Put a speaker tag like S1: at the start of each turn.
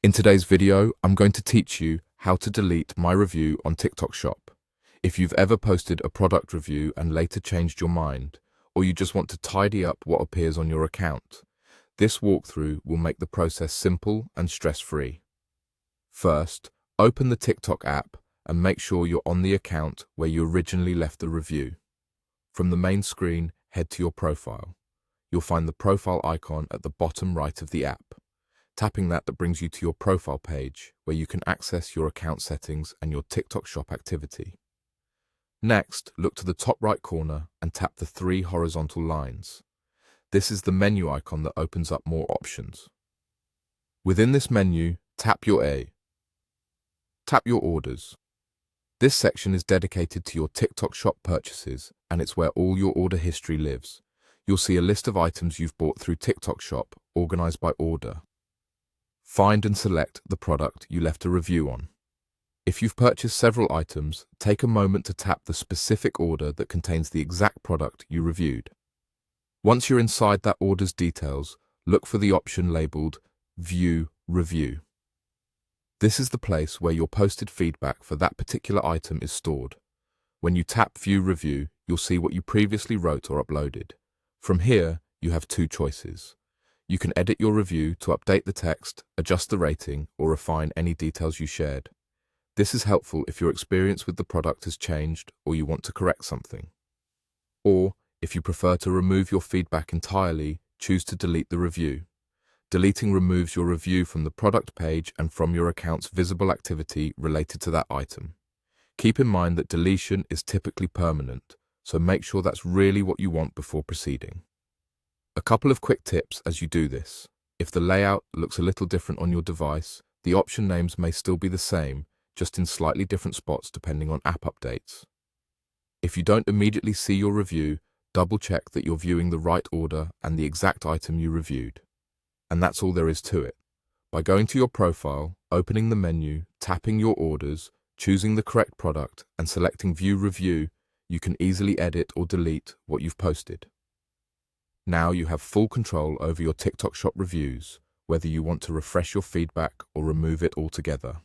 S1: In today's video, I'm going to teach you how to delete my review on TikTok Shop. If you've ever posted a product review and later changed your mind, or you just want to tidy up what appears on your account, this walkthrough will make the process simple and stress-free. First, open the TikTok app and make sure you're on the account where you originally left the review. From the main screen, head to your profile. You'll find the profile icon at the bottom right of the app. Tapping that brings you to your profile page, where you can access your account settings and your TikTok Shop activity. Next, look to the top right corner and tap the three horizontal lines. This is the menu icon that opens up more options. Within this menu, tap your orders. This section is dedicated to your TikTok Shop purchases, and it's where all your order history lives. You'll see a list of items you've bought through TikTok Shop, organized by order. Find and select the product you left a review on. If you've purchased several items, take a moment to tap the specific order that contains the exact product you reviewed. Once you're inside that order's details, look for the option labeled View Review. This is the place where your posted feedback for that particular item is stored. When you tap View Review, you'll see what you previously wrote or uploaded. From here, you have two choices. You can edit your review to update the text, adjust the rating, or refine any details you shared. This is helpful if your experience with the product has changed or you want to correct something. Or, if you prefer to remove your feedback entirely, choose to delete the review. Deleting removes your review from the product page and from your account's visible activity related to that item. Keep in mind that deletion is typically permanent, so make sure that's really what you want before proceeding. A couple of quick tips as you do this. If the layout looks a little different on your device, the option names may still be the same, just in slightly different spots depending on app updates. If you don't immediately see your review, double-check that you're viewing the right order and the exact item you reviewed. And that's all there is to it. By going to your profile, opening the menu, tapping your orders, choosing the correct product, and selecting View Review, you can easily edit or delete what you've posted. Now you have full control over your TikTok Shop reviews, whether you want to refresh your feedback or remove it altogether.